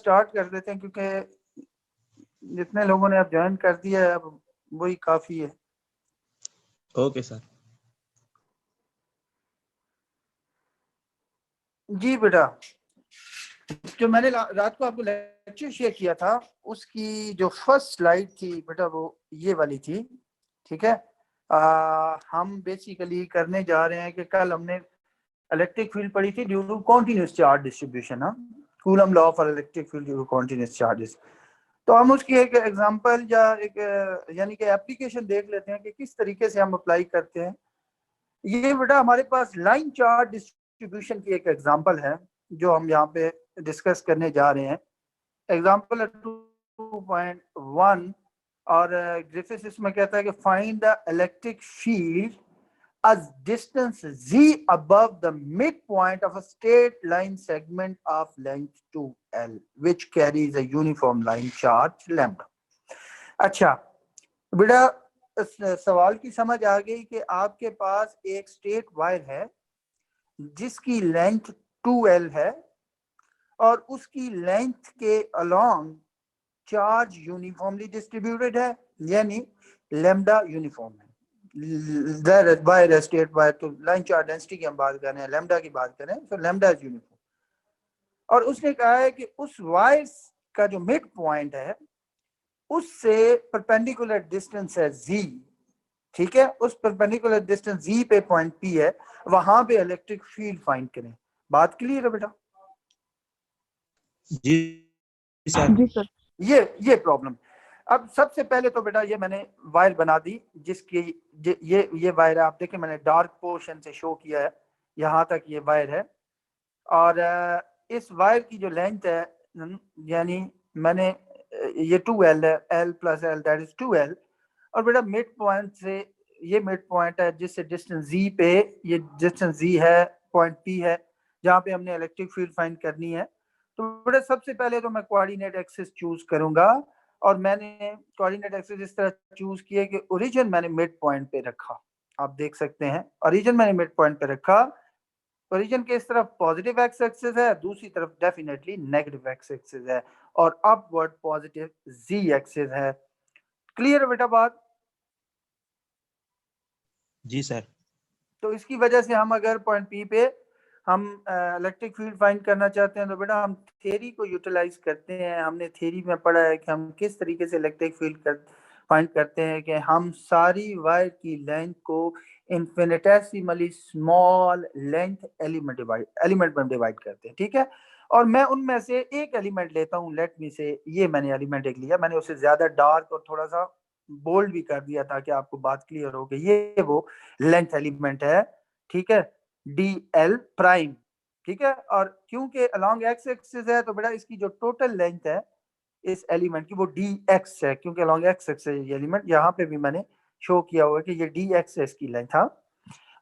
Start कर देते हैं, क्योंकि जितने लोगों ने अब ज्वाइन कर दिया है अब वही काफी है। Okay sir. जी बेटा, जो मैंने रात को आपको लेक्चर शेयर किया था उसकी जो फर्स्ट स्लाइड थी बेटा वो ये वाली थी, ठीक है। हम बेसिकली करने जा रहे हैं कि कल हमने इलेक्ट्रिक फील्ड पढ़ी थी due to continuous charge distribution, Coulomb law for electric field due to continuous charges. तो हम उसकी एक एग्जांपल या एक यानी कि एप्लीकेशन देख लेते हैं कि किस तरीके से हम अप्लाई करते हैं। ये बेटा हमारे पास लाइन चार्ज डिस्ट्रीब्यूशन की एक एग्जांपल है जो हम यहाँ पे डिस्कस करने जा रहे हैं। एग्जांपल 2.1 और ग्रिफिथ इसमें कहता है कि find the electric field as distance z above the midpoint of a straight line segment of length 2l which carries a uniform line charge lambda। अच्छा बेटा, इस सवाल की समझ आ गई कि आपके पास एक स्ट्रेट वायर है जिसकी लेंथ 2l है और उसकी लेंथ के अलोंग चार्ज यूनिफॉर्मली डिस्ट्रीब्यूटेड है, यानी लैम्डा यूनिफॉर्म है। वायर स्टेट वायर, तो लाइन चार्ज डेंसिटी की हम बात कर रहे हैं, लैम्डा की बात कर रहे हैं, तो लैम्डा इज यूनिफॉर्म। और उसने कहा है कि उस वायर का जो मिड पॉइंट है उससे परपेंडिकुलर डिस्टेंस है z, ठीक है। उस परपेंडिकुलर डिस्टेंस z पे पॉइंट P है, वहां पे इलेक्ट्रिक फील्ड फाइंड करें। बात क्लियर है बेटा? जी सर। जी सर। ये प्रॉब्लम। अब सबसे पहले तो बेटा ये मैंने वायर बना दी जिसकी ये वायर है, आप देखें मैंने डार्क पोर्शन से शो किया है, यहाँ तक ये वायर है। और इस वायर की जो लेंथ है यानी मैंने ये 2l है, l plus l that is 2l। और बेटा मिड पॉइंट से ये मिड पॉइंट है जिससे डिस्टेंस z पे, ये डिस्टेंस z है, पॉइंट P है जहाँ पे हमने इलेक्ट्रिक फील्ड फाइंड करनी है। तो बेटा सबसे पहले तो मैं कोऑर्डिनेट एक्सिस चूज करूंगा और मैंने कोऑर्डिनेट एक्सिस इस तरह चूज किया कि ओरिजिन मैंने मिड पॉइंट पे रखा। आप देख सकते हैं ओरिजिन मैंने मिड पॉइंट पे रखा। ओरिजिन के इस तरफ पॉजिटिव एक्स एक्सिस है, दूसरी तरफ डेफिनेटली नेगेटिव एक्स एक्सिस है और अपवर्ड पॉजिटिव जी एक्सिस है। क्लियर है बेटा बात? जी सर। तो इसकी वजह से हम अगर पॉइंट पी पे हम इलेक्ट्रिक फील्ड फाइंड करना चाहते हैं तो बेटा हम थ्योरी को यूटिलाइज करते हैं। हमने थ्योरी में पढ़ा है कि हम किस तरीके से इलेक्ट्रिक फील्ड फाइंड करते हैं कि हम सारी वायर की लेंथ को इन्फिनिटेसिमली स्मॉल लेंथ एलिमेंट में डिवाइड करते हैं, ठीक है। और मैं उनमें से एक एलिमेंट लेता हूँ, लेट मी से ये मैंने एलिमेंट एक लिया, मैंने उसे ज्यादा डार्क और थोड़ा सा बोल्ड भी कर दिया ताकि आपको बात क्लियर हो कि ये वो लेंथ एलिमेंट है, ठीक है, डी एल प्राइम, ठीक है। और क्योंकि अलोंग एक्स एक्सिस है तो बेटा इसकी जो टोटल लेंथ है इस एलिमेंट की वो डी एक्स है, क्योंकि अलोंग एक्स एक्सिस ये एलिमेंट, यहाँ पे भी मैंने शो किया हुआ है कि ये डी एक्स है इसकी लेंथ। हाँ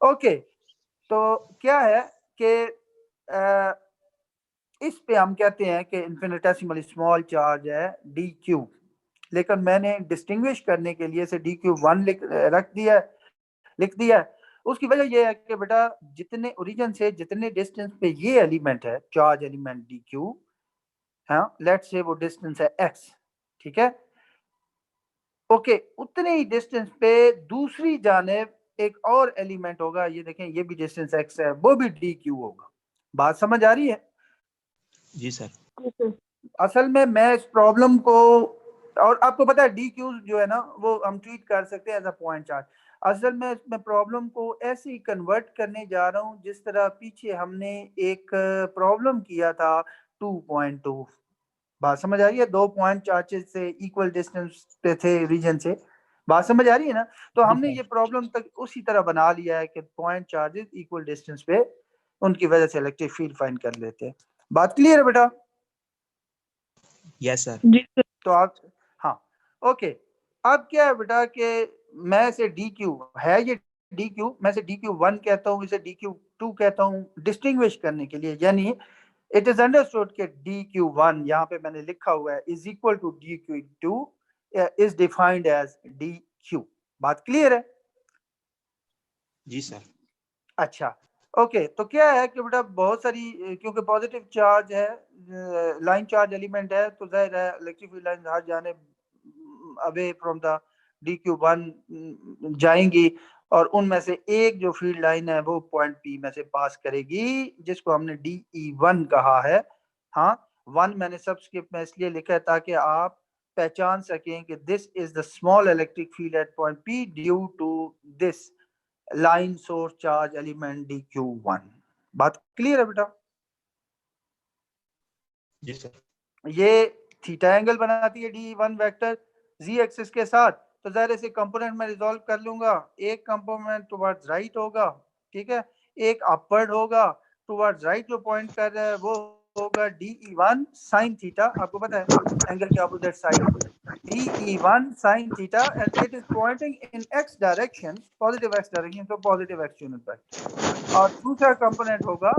ओके, तो क्या है कि इस पे हम कहते हैं कि इन्फिनिटेसिमली स्मॉल चार्ज है डी क्यू, लेकिन मैंने डिस्टिंग्विश करने के लिए इसे डी क्यू 1 लिख दिया है। उसकी वजह यह है कि बेटा जितने ओरिजिन से जितने डिस्टेंस पे ये एलिमेंट है, चार्ज एलिमेंट डी क्यू, हाँ लेट्स से वो डिस्टेंस है एक्स, ठीक है, ओके, उतने ही डिस्टेंस पे दूसरी जानेब एक और एलिमेंट होगा, ये देखें ये भी डिस्टेंस एक्स है, वो भी डी क्यू होगा। बात समझ आ रही है? जी सर। असल में मैं इस प्रॉब्लम को, और आपको पता है डी क्यू जो है ना वो हम ट्रीट कर सकते हैं एज अ पॉइंट चार्ज। असल में इसमें प्रॉब्लम को ऐसे ही कन्वर्ट करने जा रहा हूँ जिस तरह पीछे हमने एक प्रॉब्लम किया था 2.2। बात समझ आ रही है? 2 पॉइंट चार्जेस से इक्वल डिस्टेंस पे थे रीजन से। बात समझ आ रही है ना? तो जी हमने सर। ये प्रॉब्लम तक उसी तरह बना लिया है कि पॉइंट चार्जेस इक्वल डिस्टेंस पे, उनकी वजह से इलेक्ट्रिक फील्ड फाइंड कर लेते हैं। बात क्लियर है बेटा? Yes sir. जी सर। तो आप, हाँ ओके, अब क्या है बेटा कि मैं से डी क्यू है, ये डी क्यू, मैं से डी क्यू 1 कहता हूँ, इसे डी क्यू 2 कहता हूँ डिस्टिंग्विश करने के लिए, यानी इट इज अंडरस्टूड कि डी क्यू 1 यहाँ पे मैंने लिखा हुआ है is equal to D Q 2 is defined as D Q. बात क्लियर है? जी सर। अच्छा, ओके तो क्या है कि बेटा बहुत सारी क्योंकि पॉजिटिव चार्ज है, लाइन चार्ज एलिमेंट है, तो जाहिर है इलेक्ट्रिक फील्ड लाइन हर जाने अवे फ्रॉम द DQ1 जाएंगी, और उनमें से एक जो फील्ड लाइन है वो पॉइंट P में से पास करेगी, जिसको हमने DE1 कहा है। हाँ, 1 मैंने सबस्क्रिप्ट में इसलिए लिखा है ताकि आप पहचान सकें कि this is the small electric field at point P due to this line source charge element DQ1। बात क्लियर है बेटा? जी सर। ये थीटा एंगल बनाती है D1 वेक्टर Z एक्सिस के साथ, तो जाहिर से कंपोनेंट में रिजॉल्व कर लूंगा। एक कंपोनेंट टुवर्ड्स राइट होगा, ठीक है, एक अपवर्ड होगा, टुवर्ड्स राइट जो पॉइंट कर रहा है वो होगा DE1 sin थीटा, आपको पता है एंगल के opposite side DE1 sin theta, and it is pointing in x direction, positive x direction, तो पॉजिटिव x यूनिट वेक्टर। और दूसरा कंपोनेंट होगा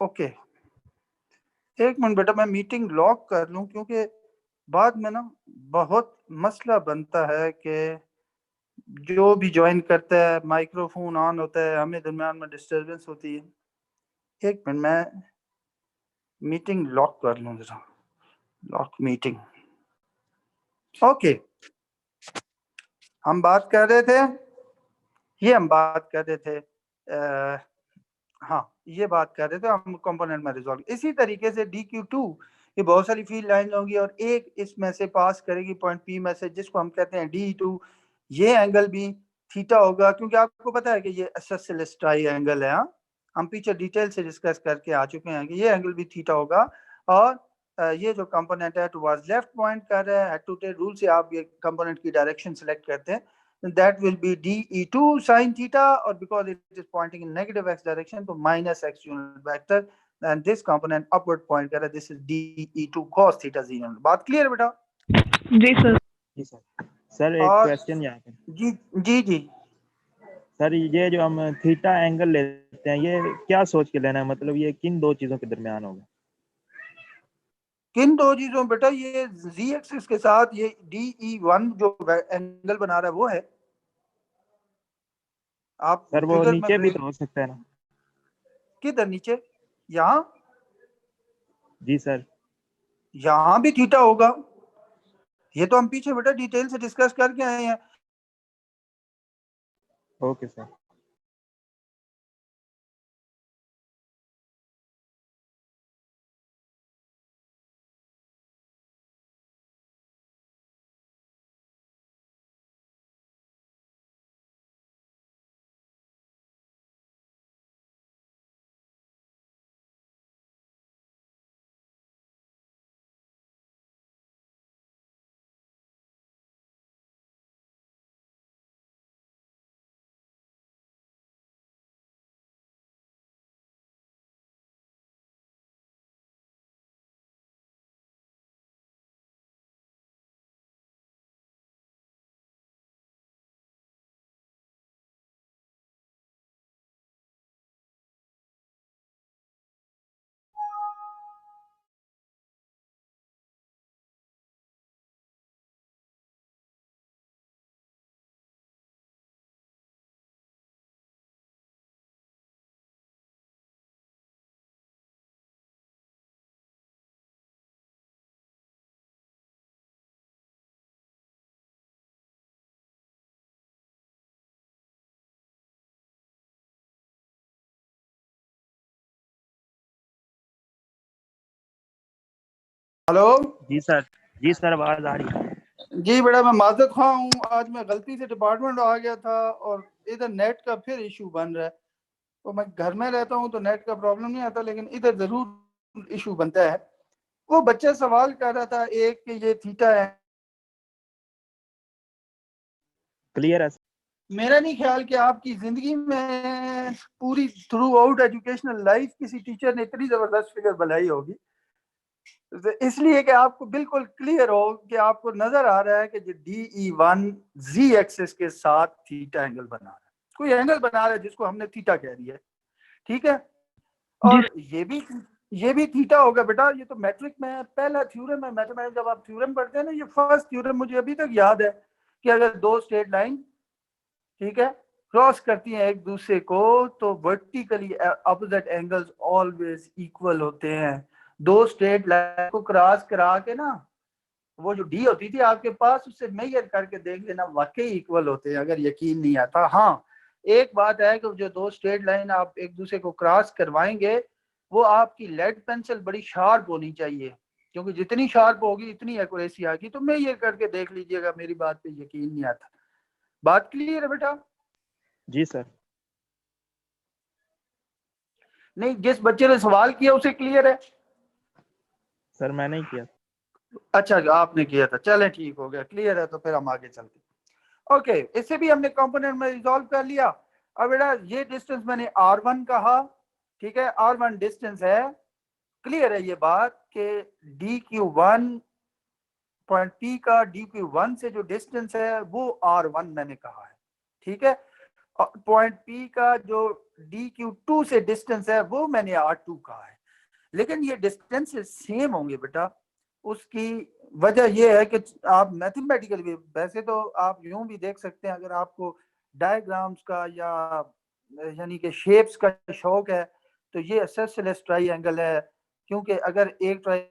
ओके एक मिनट बेटा, मैं मीटिंग लॉक कर लूं, क्योंकि बाद में ना बहुत मसला बनता है कि जो भी ज्वाइन करता है माइक्रोफोन ऑन होता है, हमें दरमियान में डिस्टरबेंस होती है। एक मिनट मैं मीटिंग लॉक कर लूं जरा, लॉक मीटिंग। ओके हम बात कर रहे थे, ये हम बात कर रहे थे हाँ ये बात कर रहे थे हम कंपोनेंट में रिजॉल्व। इसी तरीके से DQ2 ये बहुत सारी फील्ड लाइन होंगी और एक इसमें से पास करेगी पॉइंट P में से, जिसको हम कहते हैं DE2। ये एंगल भी थीटा होगा, क्योंकि आपको पता है कि ये आइसोसेलेस ट्रायंगल है। हाँ, हम पीछे डिटेल से डिस्कस करके आ चुके हैं कि ये एंगल भी थीटा होगा। और ये जो कंपोनेंट है टुवर्ड्स लेफ्ट पॉइंट कर रहा है, हेड टू टेल रूल से आप ये कंपोनेंट की डायरेक्शन सेलेक्ट करते हैं, that will be DE2 sin theta, or because it is pointing in negative x direction, तो minus x unit vector, and this component upward point कर रहा है, this is DE2 cos theta z unit। बात clear है बेटा? जी sir. जी sir. Sir एक और क्वेश्चन यहाँ पे। जी जी जी सर ये जो हम थीटा एंगल लेते हैं ये क्या सोच के लेना है, मतलब ये किन दो चीजों के दरमियान होगा? किन दो चीजों बेटा? ये z एक्सिस के साथ ये DE1 जो एंगल बना रहा है वो है। आप सर वो फिगर में नीचे भी तो हो सकता है ना? किधर नीचे? यहाँ, जी सर। यहाँ भी थीटा होगा। ये तो हम पीछे बेटा डिटेल से डिस्कस करके आए हैं। Okay sir. हेलो जी सर। जी सर आवाज आ रही है। जी बेटा, मैं माजरत खां हूँ, आज मैं गलती से डिपार्टमेंट आ गया था और इधर नेट का फिर इशू बन रहा है। तो मैं घर में रहता हूँ तो नेट का प्रॉब्लम नहीं आता, लेकिन इधर जरूर इशू बनता है। वो बच्चा सवाल कर रहा था एक कि ये थीटा है। क्लियर है? मेरा नहीं ख्याल कि आपकी जिंदगी में पूरी थ्रू आउट एजुकेशनल लाइफ किसी टीचर ने इतनी जबरदस्त फिगर बनाई होगी। तो इसलिए कि आपको बिल्कुल क्लियर हो कि आपको नजर आ रहा है कि जो DE1 Z एक्सिस के साथ थीटा एंगल बना रहा है, कोई एंगल बना रहा है जिसको हमने थीटा कह दिया है, ठीक है। और ये भी थीटा होगा बेटा, ये तो मैट्रिक में पहला थ्योरम है मैथमेटिक्स, जब आप थ्योरम पढ़ते हैं ना, ये फर्स्ट थ्योरम मुझे अभी तक याद है कि अगर दो स्ट्रेट लाइन, ठीक है, क्रॉस करती हैं एक दूसरे को तो vertically opposite angles always equal होते हैं। दो स्ट्रेट लाइन को क्रॉस करा के ना, वो जो डी होती थी आपके पास, उससे मेजर करके देख लेना, वाकई इक्वल होते हैं। अगर यकीन नहीं आता, हाँ एक बात है कि जो दो स्ट्रेट लाइन आप एक दूसरे को क्रॉस करवाएंगे, वो आपकी लेड पेंसिल बड़ी शार्प होनी चाहिए, क्योंकि जितनी शार्प होगी इतनी एक्यूरेसी आएगी। तो मेजर करके देख लीजिएगा, मेरी बात पे यकीन नहीं आता। बात क्लियर है बेटा? जी सर। नहीं, जिस बच्चे ने सवाल किया उसे क्लियर है? सर मैंने ही किया। अच्छा, आपने किया था, चलें ठीक हो गया, क्लियर है। तो फिर हम आगे चलते हैं। ओके, इससे भी हमने कंपोनेंट में रिजॉल्व कर लिया। अब बेटा ये डिस्टेंस मैंने R1 कहा, ठीक है, R1 डिस्टेंस है। क्लियर है ये बात कि DQ1 पॉइंट P का DQ1 से जो डिस्टेंस है वो R1 मैंने कहा है, ठीक है। पॉइंट P का जो DQ2 से डिस्टेंस है वो मैंने R2 कहा है। लेकिन ये डिस्टेंस सेम होंगे बेटा, उसकी वजह यह है कि आप मैथमेटिकल भी, वैसे तो आप यूं भी देख सकते हैं, अगर आपको डायग्राम्स का या यानी कि शेप्स का शौक है, तो ये आइसोसेलेस ट्रायंगल है, क्योंकि अगर एक ट्रायंगल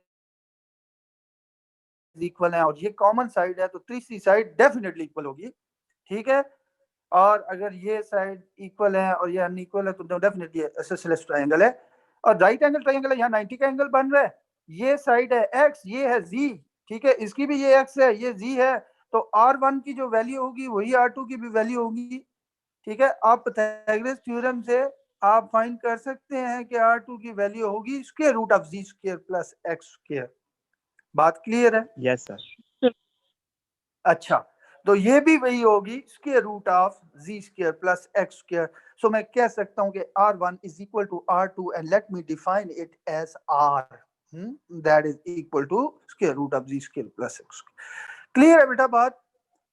इक्वल है और ये कॉमन साइड है तो तीसरी साइड डेफिनेटली इक्वल होगी, ठीक है। और अगर ये साइड इक्वल है और ये अनइक्वल है तो डेफिनेटली आइसोसेलेस ट्रायंगल है। और राइट एंगल ट्रायंगल है, यहाँ 90 का एंगल बन रहा है। ये साइड है x, ये है z, ठीक है, इसकी भी ये x है, ये z है। तो R1 की जो वैल्यू होगी वही R2 की भी वैल्यू होगी, ठीक है। आप पाइथागोरस थ्योरम से आप फाइंड कर सकते हैं कि R2 की वैल्यू होगी square root of z square plus x square. बात क्लियर है? Yes sir. अच्छा, तो ये भी वही होगी square root of z square plus x square. So मैं कह सकता हूं कि R1 is equal to R2 and let me define it as R, that is equal to square root of z square plus x। Clear है बेटा बात?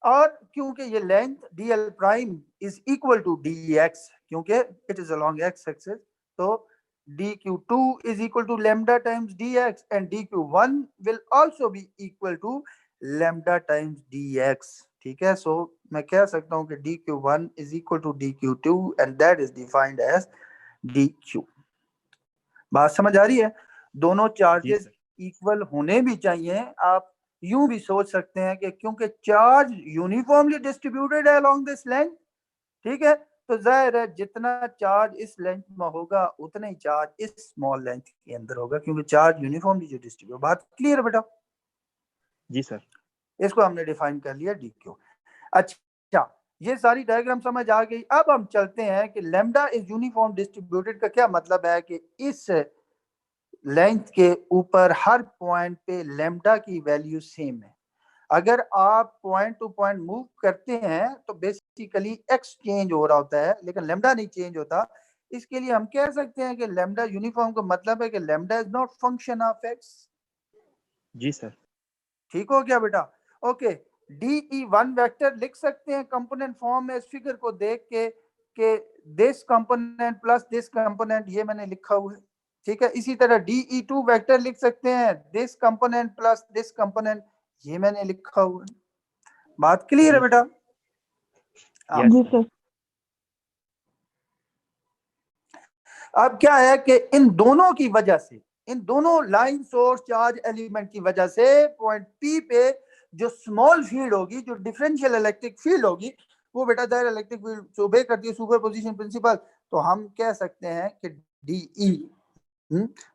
और क्योंकि ये length dl prime is equal to dx, क्योंकि it is along x axis, तो dq2 is equal to lambda times dx and dq1 will also be equal to lambda times dx, ठीक है। सो मैं कह सकता हूं कि dq1 is equal to dq2 and that is defined as dq। बात समझ आ रही है? दोनों जी चार्जेस सर। इक्वल होने भी चाहिए। आप यूं भी सोच सकते हैं कि क्योंकि चार्ज यूनिफॉर्मली डिस्ट्रीब्यूटेड है अलोंग दिस लेंथ, ठीक है, तो जाहिर है जितना चार्ज इस लेंथ में होगा उतना ही चार्ज इस स्मॉल लेंथ के अंदर होगा, क्योंकि चार्ज यूनिफॉर्मली जो डिस्ट्रीब्यूट। बात क्लियर है बेटा? जी सर। इसको हमने डिफाइन कर लिया dq। अच्छा, ये सारी डायग्राम समझ आ गई। अब हम चलते हैं कि लैम्डा इज यूनिफॉर्म डिस्ट्रीब्यूटेड का क्या मतलब है, कि इस लेंथ के ऊपर हर पॉइंट पे लैम्डा की वैल्यू सेम है। अगर आप पॉइंट टू पॉइंट मूव करते हैं तो बेसिकली एक्स चेंज हो रहा होता है, लेकिन लैम्डा नहीं चेंज होता। इसके लिए हम कह सकते हैं कि लैम्डा यूनिफॉर्म का मतलब है कि lambda is not function of X. जी सर। ठीक हो गया बेटा? ओके, DE1 वेक्टर लिख सकते हैं कंपोनेंट फॉर्म में इस फिगर को देख के this component plus this component, ये मैंने लिखा हुआ है, ठीक है। इसी तरह DE2 वेक्टर लिख सकते हैं this component plus this component, ये मैंने लिखा हुआ है। बात क्लियर है जी बेटा? सर। Yes sir. अब क्या है कि इन दोनों की वजह से, इन दोनों लाइन सोर्स चार्ज एलिमेंट की वजह से पॉइंट P पे जो स्मॉल फील्ड होगी, जो डिफरेंशियल इलेक्ट्रिक फील्ड होगी, वो बेटा दायर इलेक्ट्रिक फील्ड ओबे करती है सुपरपोजिशन प्रिंसिपल। तो हम कह सकते हैं कि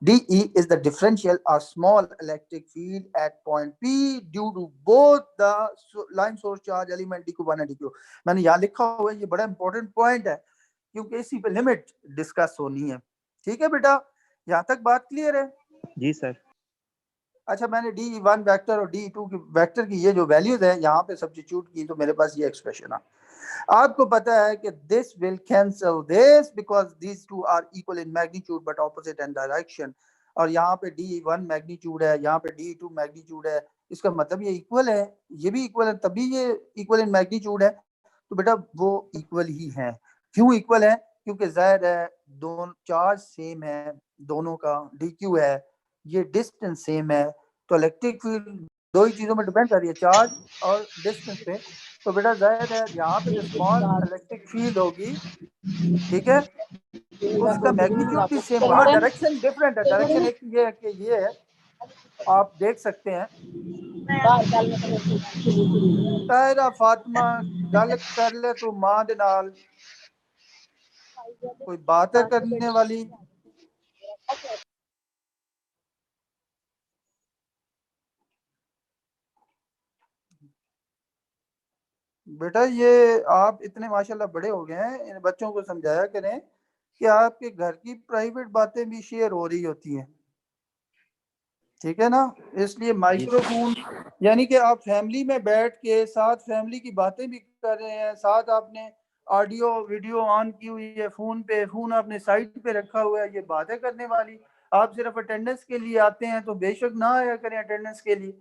DE is the differential or small electric field at point P due to both the line source charge element DQ1 and DQ। मैंने यहाँ लिखा हुआ है, ये बड़ा इंपॉर्टेंट पॉइंट है क्योंकि इसी पे लिमिट डिस्कस होनी है, ठीक है बेटा? यहाँ तक बात क्लियर है? जी सर। अच्छा, मैंने DE1 वेक्टर और DE2 की वेक्टर की ये जो वैल्यूज है यहाँ पे सब्स्टिट्यूट की, तो मेरे पास ये एक्सप्रेशन है। आपको पता है कि this will cancel this because these two are equal in magnitude but opposite in direction. और यहाँ पे D1 मैग्नीट्यूड है, यहाँ पे D2 मैग्नीट्यूड है, इसका मतलब ये इक्वल है, ये भी इक्वल है, तभी ये इक्वल इन मैग्नीट्यूड है। तो बेटा वो इक्वल ही है। क्यों इक्वल है? क्योंकि जाहिर है दोनों चार्ज सेम है, दोनों का dq है, ये डिस्टेंस सेम है, तो इलेक्ट्रिक फील्ड दो ही चीजों में डिपेंड कर रही है, चार्ज और डिस्टेंस पे। तो बेटा जाहिर है यहाँ पे जो स्मॉल इलेक्ट्रिक फील्ड होगी, ठीक है, उसका मैग्नीट्यूड भी सेम, हाँ डायरेक्शन डिफरेंट है, डायरेक्शन एक ये है कि ये है, आप देख सकते हैं। तायरा फातिमा गल कर ले तू मां दे नाल, कोई बात है करने वाली? बेटा ये आप इतने माशाल्लाह बड़े हो गए हैं, इन बच्चों को समझाया करें कि आपके घर की प्राइवेट बातें भी शेयर हो रही होती हैं, ठीक है ना। इसलिए माइक्रोफोन, यानी कि आप फैमिली में बैठ के साथ फैमिली की बातें भी कर रहे हैं, साथ आपने ऑडियो वीडियो ऑन की हुई है फोन पे, फोन आपने साइड पे रखा हुआ है, ये बातें करने वाली। आप सिर्फ अटेंडेंस के लिए आते हैं तो बेशक ना आया करें अटेंडेंस के लिए,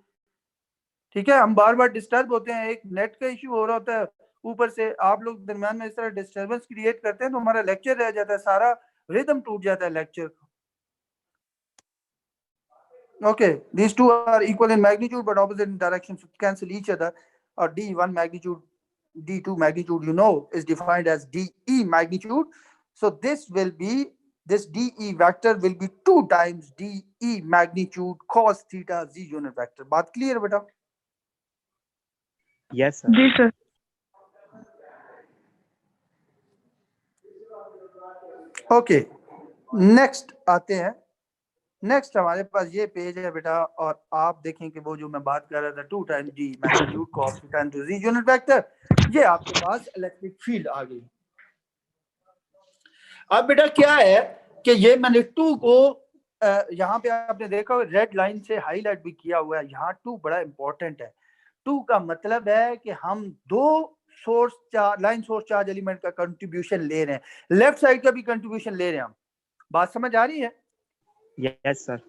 ठीक है। हम बार बार डिस्टर्ब होते हैं, एक नेट का इशू हो रहा होता है, ऊपर से आप लोग दरमियान में इस तरह डिस्टर्बेंस क्रिएट करते हैं तो हमारा लेक्चर रह जाता है, सारा रिदम टूट जाता है लेक्चर का। Okay, these two are equal in magnitude but opposite in direction, so cancel each other. Or D1 magnitude, D2 magnitude, you know, is defined as DE magnitude. So this will be, this DE vector will be 2 times DE magnitude cos theta z unit vector. बात clear है बेटा? Yes sir. जी sir. Okay, next आते हैं। Next हमारे पास ये page है बेटा, और आप देखें कि वो जो मैं बात कर रहा था 2 times D magnitude cos theta into g unit vector, ये आपके पास इलेक्ट्रिक फील्ड आ गई। अब बेटा क्या है कि ये मैंने 2 को यहाँ पे आपने देखा रेड लाइन से हाईलाइट भी किया हुआ है, यहाँ 2 बड़ा इंपॉर्टेंट है। 2 का मतलब है कि हम 2 source charge, line source charge element का कंट्रीब्यूशन ले रहे हैं, लेफ्ट साइड का भी कंट्रीब्यूशन ले रहे हैं हम। बात समझ आ रही है? Yes sir.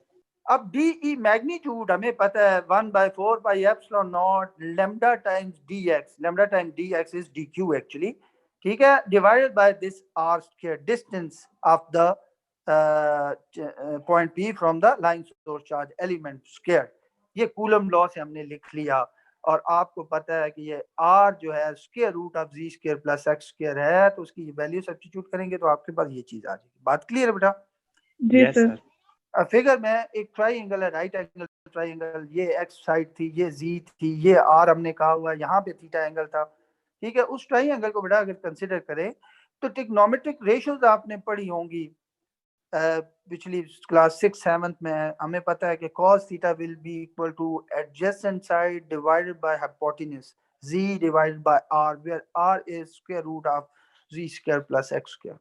अब DE मैग्नीट्यूड हमें पता है 1/4 pi epsilon not lambda times dx, lambda times dx is dq actually, ठीक है, divided by this r square, distance of the point P from the line source charge element square. ये coulomb law से हमने लिख लिया, और आपको पता है कि ये r जो है square root of z square plus x square है, तो उसकी वैल्यू सब्स्टिट्यूट करेंगे तो आपके पास ये चीज आ जाएगी। बात क्लियर है बेटा? जी यस सर। सर। फिगर में एक ट्राइंगल है, राइट एंगल ट्राइंगल, ये एक्स साइड थी, ये जी थी, ये आर हमने कहा हुआ है, यहाँ पे थीटा एंगल था, ठीक है। उस ट्राइंगल को बेटा अगर कंसिडर करें तो ट्रिग्नोमेट्रिक रेशियोज आपने पढ़ी होंगी पिछली क्लास 6-7 में। हमें पता है कि cos theta will be equal to adjacent side divided by hypotenuse z divided by r, where r is square root of z square plus x square.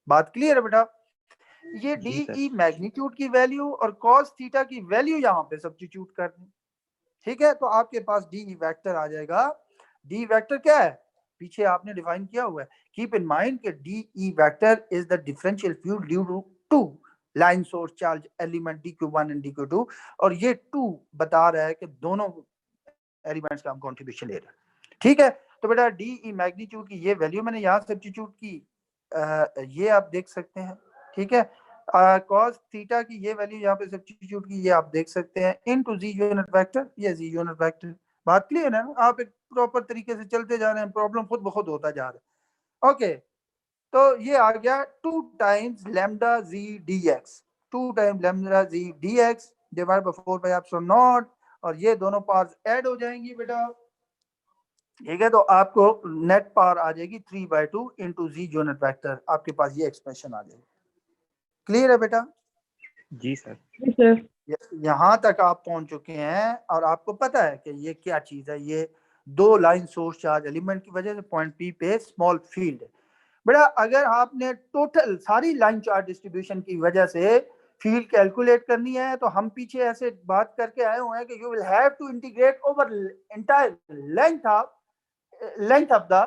बात क्लियर है बेटा? ये जी सर। DE मैग्नीट्यूड की वैल्यू और cos theta की value यहाँ पे सब्स्टिट्यूट कर दें, ठीक है, तो आपके पास DE वेक्टर आ जाएगा। DE वेक्टर क्या है? पीछे आपने डिफाइन किया हुआ है, कीप इन माइंड कि DE vector is the differential field due to line source charge element dq1 and dq2, और ये 2 बता रहा है कि दोनों एलिमेंट्स का हम कंट्रीब्यूशन ले रहे हैं, ठीक है। तो बेटा DE मैग्नीट्यूड की ये वैल्यू मैंने यहाँ सब्स्टिट्यूट की, ये आप देख सकते हैं, ठीक है। cos थीटा की ये वैल्यू यहाँ पे सब्स्टिट्यूट की, ये आप देख सकते हैं, इनटू जी यूनिट वेक्टर, ये जी यूनिट वेक्टर। बात क्लियर है ना? आप एक प्रॉपर तरीके से चलते जा रहे हैं, प्रॉब्लम खुद ब खुद होता जा रहा है। ओके, तो ये आ गया 2 times lambda G D x, 2 times lambda G D x divide by 4 by epsilon not, और ये दोनों पार्ट्स ऐड हो जाएंगी बेटा, ठीक है। तो आपको नेट पावर आ जाएगी 3/2 इंटू जी यूनिट वेक्टर, आपके पास ये एक्सप्रेशन आ जाएगी। क्लियर है बेटा? जी सर। जी सर। यहाँ तक आप पहुंच चुके हैं, और आपको पता है कि ये क्या चीज है, ये 2 लाइन सोर्स चार्ज एलिमेंट की वजह से पॉइंट पी पे स्मॉल फील्ड है। बेटा अगर आपने टोटल सारी लाइन चार्ज डिस्ट्रीब्यूशन की वजह से फील्ड कैलकुलेट करनी है, तो हम पीछे ऐसे बात करके आए हुए हैं कि you will have to integrate over entire length of the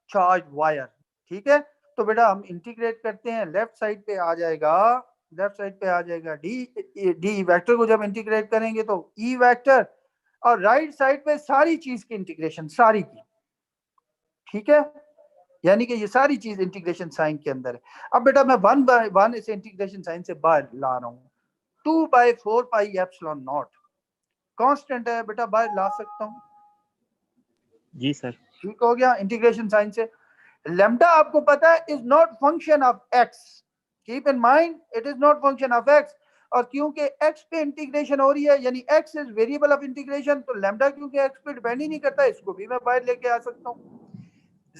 charge wire, ठीक है। तो बेटा हम इंटीग्रेट करते हैं, लेफ्ट साइड पे आ जाएगा लेफ्ट साइड पे आ जाएगा डी वेक्टर को जब इंटीग्रेट करेंगे तो ई वेक्टर, और राइट साइड पे सारी चीज की इंटीग्रेशन सारी की, ठीक है, यानी कि ये सारी चीज इंटीग्रेशन साइन के अंदर है। अब बेटा मैं 1/1 इसे इंटीग्रेशन साइन से बाहर ला रहा हूँ, 2/4 पाई एप्सिलॉन नॉट कांस्टेंट है बेटा, बाहर ला सकता हूँ। जी सर। ठीक हो गया इंटीग्रेशन साइन से। लैम्डा आपको पता है is not function of x, keep in mind it is not function of x, और क्योंकि एक्स पे इंटीग्रेशन हो रही है यानी x is variable of integration, तो लैम्डा क्योंकि एक्स पे डिपेंड ही नहीं करता, इसको भी मैं बाहर लेके आ सकता हूँ।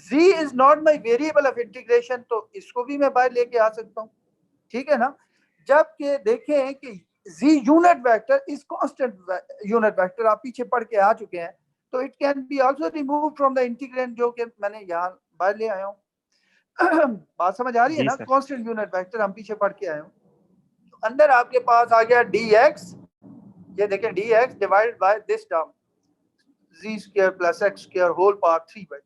z is not my variable of integration, तो इसको भी मैं बाहर लेके आ सकता हूँ, ठीक है ना। जबकि देखें कि z unit vector is constant unit vector, आप पीछे पढ़ के आ चुके हैं, तो it can be also remove from the integrand, जो कि मैंने यहाँ बाहर ले आया हूँ। बात समझ आ रही है जी ना, सर। कांस्टेंट यूनिट वेक्टर हम पीछे पढ़ के आए हूँ। तो अंदर आपके पास आ गया dx, ये देखें dx divided by this term z square plus x square whole power 3/।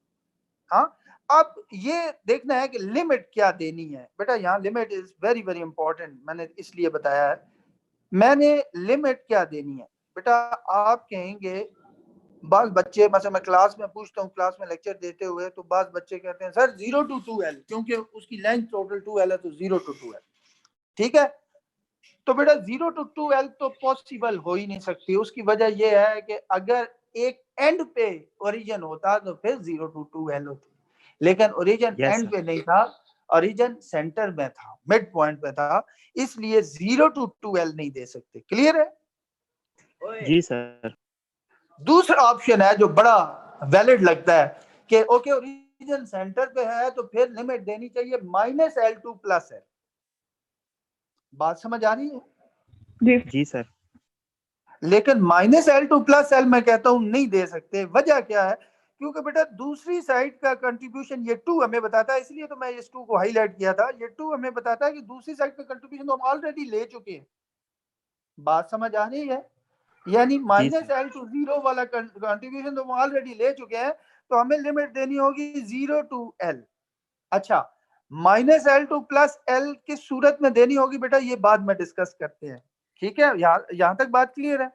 हाँ, अब ये देखना है कि लिमिट क्या देनी है बेटा, यहाँ limit is very very important, मैंने इसलिए बताया है। मैंने लिमिट क्या देनी है बेटा, आप कहेंगे, बाज बच्चे मतलब मैं क्लास में पूछता हूँ, क्लास में लेक्चर देते हुए, तो बाज बच्चे कहते हैं सर 0 to 2l, क्योंकि उसकी लेंथ टोटल 2l है तो 0 to 2l, ठीक है। तो बेटा 0 to 2l तो पॉसिबल हो ही नहीं सकती, उसकी वजह यह है कि अगर एक एंड पे ओरिजिन होता तो फिर 0 to 2l होती, लेकिन ओरिजिन यस एंड सर। पे नहीं था, ओरिजिन सेंटर में था, मिड पॉइंट पे था, इसलिए 0 to 2l नहीं दे सकते। क्लियर है? जी सर। दूसरा ऑप्शन है जो बड़ा वैलिड लगता है कि ओके ओरिजिन सेंटर पे है तो फिर लिमिट देनी चाहिए -L2 + L। बात समझ आ रही है? जी सर। लेकिन -L2 + L मैं कहता हूं नहीं दे सकते। वजह क्या है? क्योंकि बेटा दूसरी साइड का कंट्रीब्यूशन ये 2 हमें बताता है, इसलिए तो मैं इस 2 को हाईलाइट किया था। ये 2 हमें बताता है कि दूसरी साइड का कंट्रीब्यूशन तो हम ऑलरेडी ले चुके हैं। बात समझ आ रही है? यानी जी सर। -L to 0 वाला कंट्रीब्यूशन तो हम ऑलरेडी ले चुके हैं, तो हमें लिमिट देनी होगी 0 to L। अच्छा, -L2 + L किस सूरत में देनी होगी बेटा, ये बाद में डिस्कस करते हैं, ठीक है। यहाँ तक बात क्लियर है?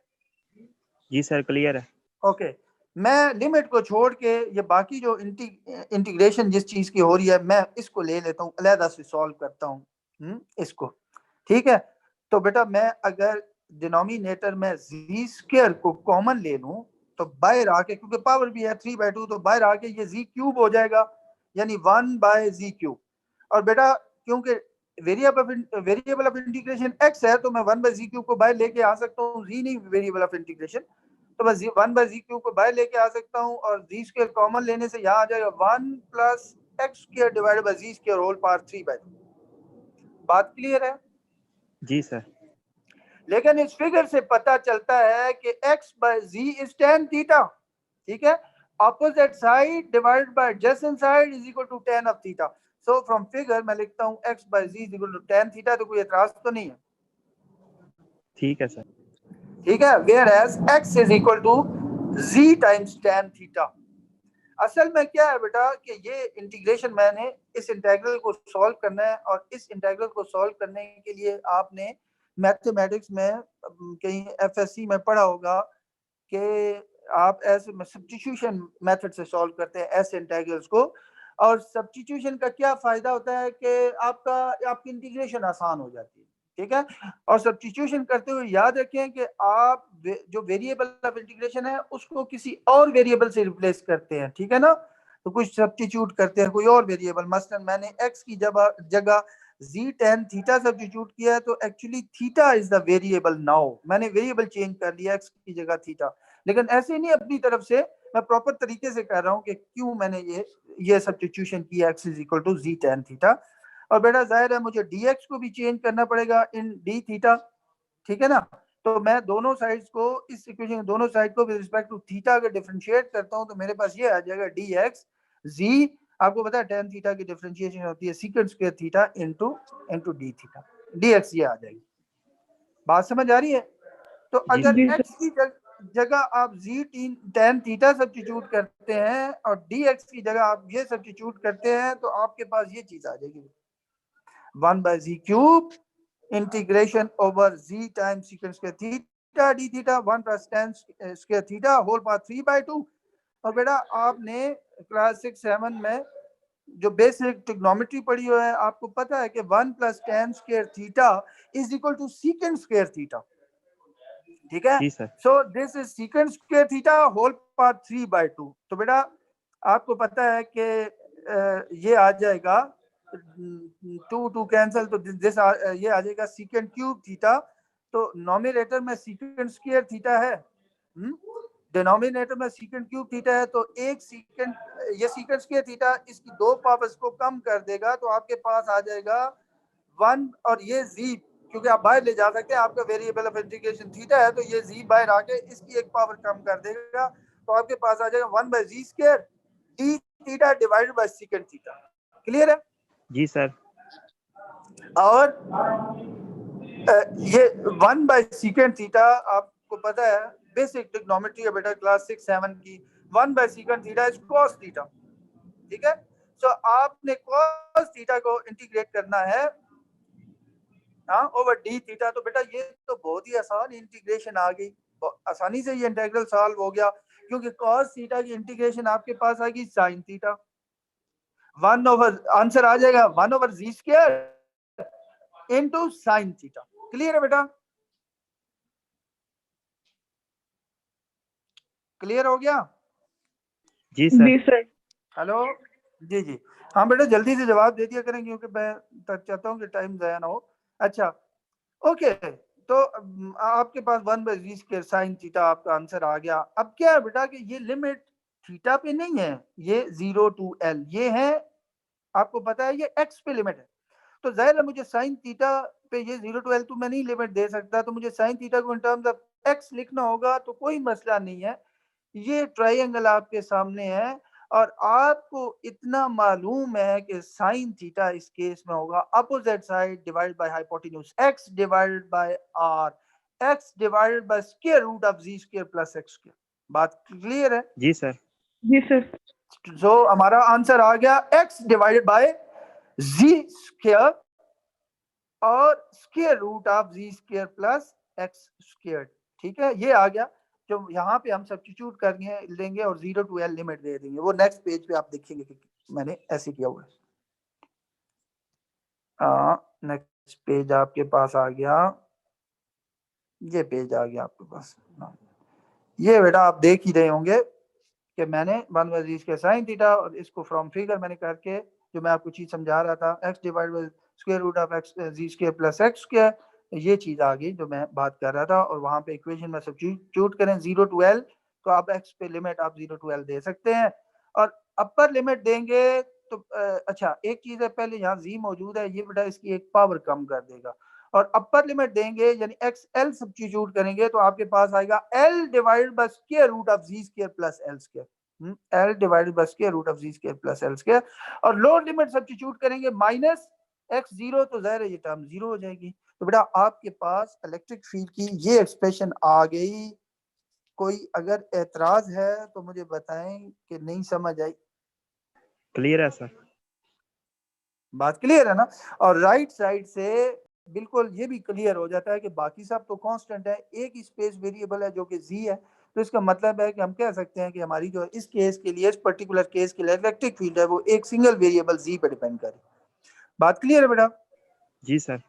जी सर क्लियर है। ओके, मैं लिमिट को छोड़ के ये बाकी जो इंटीग्रेशन जिस चीज की हो रही है, मैं इसको ले लेता हूँ, अलहदा से सॉल्व करता हूँ इसको, ठीक है। तो बेटा मैं अगर डिनोमिनेटर में जी स्क्वायर को कॉमन ले लूं तो बाहर आके, क्योंकि पावर भी है 3/2, तो बाहर आके ये जी क्यूब हो जाएगा, यानी 1/z³। और बेटा क्योंकि वेरिएबल ऑफ इंटीग्रेशन x है, तो मैं 1/z³ को बाहर लेके आ सकता हूँ, z नहीं वेरिएबल ऑफ इंटीग्रेशन, तो मैं 1/z³ को बाहर लेके आ सकता हूँ, और z स्क्वायर कॉमन लेने से यहाँ आ जाएगा 1 + x² divided by z square whole power 3/2। बात क्लियर है? जी सर। लेकिन इस फिगर से पता चलता है कि x/z इज tan थीटा, ठीक है। Opposite side divided by adjacent side is equal to tan of theta. So from figure मैं लिखता हूँ x/z is equal to tan theta, तो कोई एतराज तो नहीं है? ठीक है सर। ठीक है, where as x is equal to z times tan theta. असल में क्या है बेटा कि ये इंटीग्रेशन मैंने इस इंटीग्रल को सॉल्व करना है, और इस इंटीग्रल को सॉल्व करने के लिए आपने मैथमेटिक्स में कहीं एफएससी में पढ़ा होगा कि आप ऐसे सब्स्टिट्यूशन मेथड से सॉल्व करते हैं ऐसे इंटीग्रल्स को। और सब्स्टिट्यूशन का क्या फायदा होता है कि आपकी इंटीग्रेशन आसान हो जाती है, ठीक है। और सब्स्टिट्यूशन करते हुए याद रखें कि आप जो वेरिएबल ऑफ इंटीग्रेशन है उसको किसी और वेरिएबल से रिप्लेस करते हैं, ठीक है ना। तो कुछ सब्स्टिट्यूट करते हैं कोई और वेरिएबल, मसलन मैंने x की जगह z tan थीटा सब्स्टिट्यूट किया है, तो actually theta is the variable. Now मैंने वेरिएबल चेंज कर लिया x की जगह थीटा, लेकिन ऐसे नहीं अपनी तरफ से, मैं प्रॉपर तरीके से कह रहा हूँ कि क्यों मैंने ये सब्स्टिट्यूशन किया x is equal to z tan theta. और बेटा जाहिर है मुझे dx को भी चेंज करना पड़ेगा इन d थीटा, ठीक है ना। तो मैं दोनों साइड्स को, इस इक्वेशन दोनों साइड को विद रिस्पेक्ट टू थीटा अगर डिफरेंशिएट करता हूं तो मेरे पास ये आ जाएगा dx z, आपको पता है tan थीटा की डिफरेंशिएशन होती है secant square theta into d theta, dx ये आ जाएगी। बात समझ आ रही है? तो जी अगर सर। x की जगह आप z tan थीटा सब्स्टिट्यूट करते हैं और dx की जगह आप ये सब्स्टिट्यूट करते हैं, तो आपके पास ये चीज आ जाएगी 1/z³ integration over z time secant square theta D theta 1 plus tan square theta whole power 3/2। और बेटा आपने क्लास 6-7 में जो बेसिक ट्रिग्नोमेट्री पढ़ी हुई है, आपको पता है कि 1 plus tan square theta is equal to secant square theta. ठीक है, जी sir. So this is secant square theta whole power 3/2। तो बेटा आपको पता है कि ये आ जाएगा 2 कैंसिल, तो दिस ये आ जाएगा सीकेंट क्यूब थीटा। तो नॉमिनेटर में सीकेंट स्क्वायर थीटा है, डिनोमिनेटर में सीकेंट क्यूब थीटा है, तो एक सीकेंट, ये सीकेंट स्क्वायर थीटा इसकी 2 पावर्स को कम कर देगा, तो आपके पास आ जाएगा 1, और ये z क्योंकि आप बाहर ले जा सकते हैं, आपका वेरिएबल ऑफ इंटीग्रेशन थीटा है, तो ये z बाहर आके इसकी एक पावर कम कर देगा, तो आपके पास आ जाएगा 1/z square d theta divided by secant theta. Clear है? जी सर। और ये 1/सीकेंट थीटा आपको पता है बेसिक ट्रिग्नोमेट्री है बेटा क्लास 6-7 की, 1/सीकेंट थीटा इज cos थीटा। ठीक है, सो आपने cos थीटा को इंटीग्रेट करना है ओवर डी थीटा। तो बेटा ये तो बहुत ही आसान इंटीग्रेशन आ गई, आसानी से ये इंटीग्रल सॉल्व हो गया, क्योंकि cos थीटा की इंटीग्रेशन आपके पास आएगी sin थीटा। 1 ओवर आंसर आ जाएगा 1/z square into sin theta. Clear है बेटा? क्लियर हो गया? जी सर। हेलो जी जी, हाँ बेटा जल्दी से जवाब दे दिया करें, क्योंकि मैं चाहता हूँ कि टाइम ज़ाया ना हो। अच्छा ओके, तो आपके पास 1/z स्क्वायर साइन थीटा आपका आंसर आ गया। अब क्या है बेटा कि ये लिमिट थीटा पे नहीं है, ये 0 to l ये है, आपको पता है ये x पे लिमिट है, तो जाहिर है मुझे साइन थीटा पे ये 0 to l तो मैं नहीं लिमिट दे सकता, तो मुझे साइन थीटा को इन टर्म्स ऑफ x लिखना होगा, तो कोई मसला नहीं है। ये ट्रायंगल आपके सामने है, और आपको इतना मालूम है कि साइन थीटा इस केस में होगा opposite side divided by hypotenuse x divided by r, x divided by square root of z square plus x square. बात क्लियर है? जी सर। जी सर। जो हमारा आंसर आ गया x divided by z square और square root of z square plus x square. ठीक है, ये आ गया, जो यहाँ पे हम सब्स्टिट्यूट करके लेंगे और 0 to l लिमिट दे देंगे, वो नेक्स्ट पेज पे आप देखेंगे कि मैंने ऐसे किया हुआ है। नेक्स्ट पेज आपके पास आ गया, ये पेज आ गया आपके पास। ये बेटा आप देख ही रहे होंगे कि मैंने 1/z के साइन थीटा और इसको फ्रॉम फिगर मैंने करके जो मैं आपको चीज समझा रहा था, x divide by square root of x z square plus x square, ये चीज आ गई जो मैं बात कर रहा था। और वहां पे इक्वेशन में सब्स्टिट्यूट करें 0 to l, तो आप x पे लिमिट आप 0 to l दे सकते हैं, और अपर लिमिट देंगे तो अच्छा एक चीज है, पहले यहाँ z मौजूद है, ये बेटा इसकी एक पावर कम कर देगा, और अपर लिमिट देंगे यानी एक्स एल सब्स्टिट्यूट करेंगे, तो आपके पास आएगा L divided by square root of G square plus L square, L divided by square root of G square plus L square. और लोअर लिमिट सब्स्टिट्यूट करेंगे माइनस एक्स जीरो, तो जाहिर है ये टर्म जीरो हो जाएगी। तो बेटा आपके पास इलेक्ट्रिक फील्ड की ये एक्सप्रेशन आ गई। कोई अगर एतराज है तो मुझे बताएं कि नहीं समझ आई। क्लियर है सर। बात क्लियर है ना? और राइट साइड से बिल्कुल ये भी क्लियर हो जाता है कि बाकी सब तो कांस्टेंट है, एक ही स्पेस वेरिएबल है जो कि z है, तो इसका मतलब है कि हम कह सकते हैं कि हमारी जो इस केस के लिए, इस पर्टिकुलर केस के लिए इलेक्ट्रिक फील्ड है वो एक सिंगल वेरिएबल z पे डिपेंड करे। बात क्लियर है बेटा? जी सर।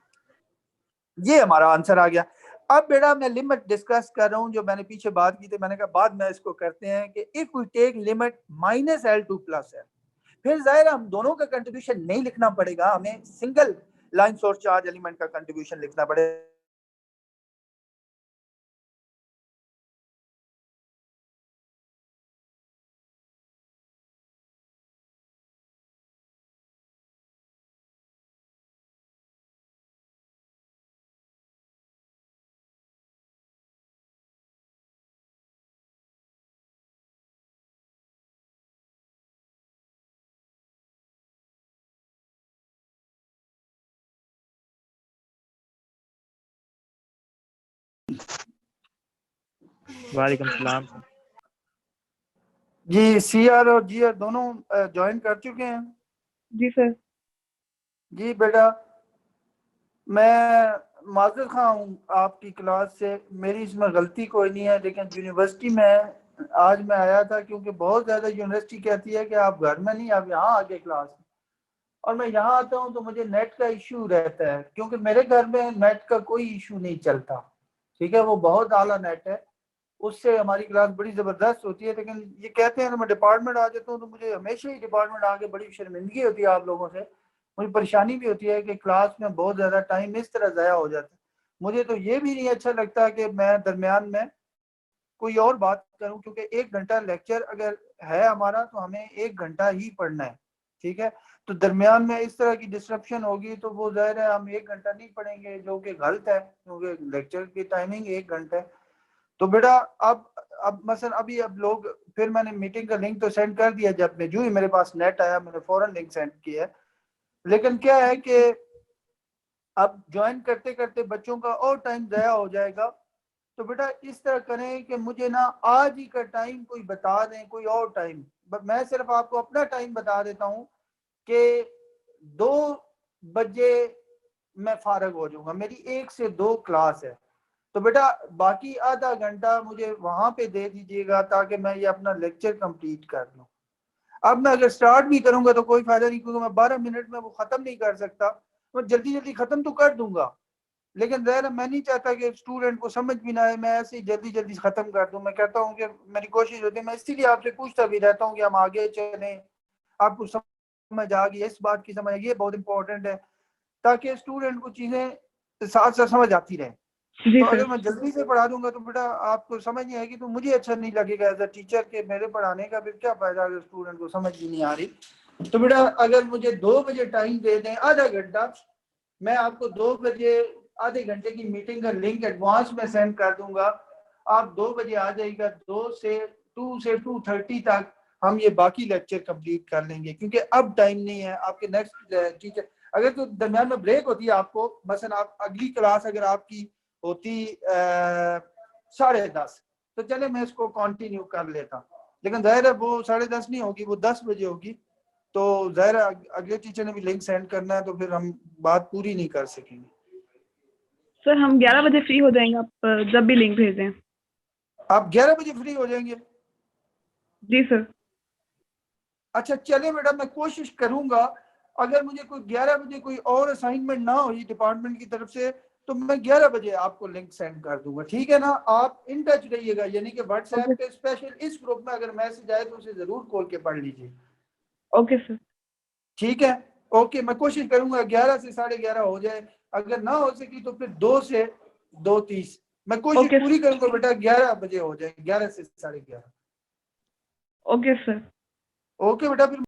ये हमारा आंसर आ गया। अब बेटा मैं लिमिट डिस्कस कर रहा हूं, जो मैंने पीछे बात की थी, मैंने कहा बाद में इसको करते हैं कि if we take limit -l to +l, फिर जाहिर हम दोनों का कंट्रीब्यूशन नहीं लिखना पड़ेगा, हमें single line source charge element का कंट्रीब्यूशन लिखना पड़ेगा। वालेकुम सलाम। जी सीआर और जीआर दोनों ज्वाइन कर चुके हैं? जी सर। जी बेटा मैं माज़रत खा हूँ आपकी क्लास से, मेरी इसमें गलती कोई नहीं है, लेकिन यूनिवर्सिटी में आज मैं आया था क्योंकि बहुत ज़्यादा यूनिवर्सिटी कहती है कि आप घर में नहीं, आप यहाँ आके क्लास, और मैं यहाँ आता हूँ तो मुझे नेट का इशू रहता है, क्योंकि मेरे घर में नेट का कोई इशू नहीं चलता, ठीक है, वो बहुत आला नेट है, उससे हमारी क्लास बड़ी ज़बरदस्त होती है। लेकिन ये कहते हैं मैं डिपार्टमेंट आ जाता हूँ तो मुझे हमेशा ही डिपार्टमेंट आके बड़ी शर्मिंदगी होती है आप लोगों से, मुझे परेशानी भी होती है कि क्लास में बहुत ज़्यादा टाइम इस तरह ज़ाया हो जाता है। मुझे तो ये भी नहीं अच्छा लगता कि मैं दरमियान में कोई और बात करूं, क्योंकि 1 घंटा लेक्चर अगर है हमारा तो हमें 1 घंटा ही पढ़ना है, ठीक है। तो दरमियान में इस तरह की डिस्ट्रप्शन होगी तो वो जाहिर है हम 1 घंटा नहीं पढ़ेंगे, जो कि गलत है, क्योंकि लेक्चर की टाइमिंग 1 घंटा है। तो बेटा अब मसलन अभी अब लोग, फिर मैंने मीटिंग का लिंक तो सेंड कर दिया, जब में जो ही मेरे पास नेट आया मैंने फौरन लिंक सेंड किया है। लेकिन क्या है कि अब ज्वाइन करते करते बच्चों का और टाइम ज़ाया हो जाएगा। तो बेटा इस तरह करें कि मुझे ना आज ही का टाइम कोई बता दें, कोई और टाइम, मैं सिर्फ आपको अपना टाइम बता देता हूँ कि 2 बजे मैं फारग हो जाऊंगा, मेरी 1 से 2 क्लास है। तो बेटा बाकी आधा घंटा मुझे वहां पे दे दीजिएगा ताकि मैं ये अपना लेक्चर कंप्लीट कर लूँ। अब मैं अगर स्टार्ट भी करूंगा तो कोई फायदा नहीं, क्योंकि मैं 12 मिनट में वो खत्म नहीं कर सकता, मैं जल्दी जल्दी खत्म तो कर दूंगा, लेकिन ज़ाहिर है मैं नहीं चाहता कि स्टूडेंट को समझ भी ना आए, मैं ऐसे ही जल्दी जल्दी खत्म कर दूं। मैं कहता हूं कि मेरी कोशिश होती है, मैं इसीलिए आपसे पूछता भी रहता हूं कि हम आगे चलें, आपको समझ आ गई, इस बात की समझ, ये बहुत इंपॉर्टेंट है ताकि स्टूडेंट को चीजें साथ साथ समझ आती रहे। जी तो सर। अगर मैं जल्दी से पढ़ा दूंगा तो बेटा आपको समझ नहीं आएगी, तो मुझे अच्छा नहीं लगेगा एज अ टीचर के मेरे पढ़ाने का फिर क्या फायदा अगर स्टूडेंट को समझ भी नहीं आ रही। तो बेटा अगर मुझे 2 बजे टाइम दे दें, आधा घंटा, मैं आपको 2 बजे आधे घंटे की मीटिंग का लिंक एडवांस में सेंड कर दूंगा, आप 2 बजे आ जाइएगा, 2 से 2:30 तक हम ये बाकी लेक्चर कंप्लीट कर लेंगे, क्योंकि अब टाइम नहीं है आपके नेक्स्ट टीचर, अगर तो दरमियान में ब्रेक होती है आपको, मसलन आप अगली क्लास अगर आपकी होती 10:30, तो चले मैं इसको कंटिन्यू कर लेता, लेकिन जाहिर है वो 10:30 नहीं होगी, वो 10 बजे होगी, तो जाहिर है अगले टीचर ने भी लिंक सेंड करना है, तो फिर हम बात पूरी नहीं कर सकेंगे। सर हम 11 बजे फ्री हो जाएंगे, आप जब भी लिंक भेजें। आप 11 बजे फ्री हो जाएंगे? जी सर। अच्छा चले बेटा, मैं कोशिश करूंगा, अगर मुझे कोई 11 बजे कोई और असाइनमेंट ना हुई डिपार्टमेंट की तरफ से तो मैं 11 बजे आपको लिंक सेंड कर दूंगा, ठीक है ना। आप इन टच रहिएगा, यानी कि व्हाट्सएप ओके। पे स्पेशल इस ग्रुप में अगर मैसेज आए तो उसे जरूर खोल के पढ़ लीजिए, ओके सर। ठीक है। ओके, मैं कोशिश करूंगा 11 से 11:30 हो जाए, अगर ना हो सकी तो फिर 2 से 2:30, मैं कोशिश ओके पूरी करूंगा बेटा 11 बजे हो जाए, 11 से 11:30। Okay sir. ओके बेटा, फिर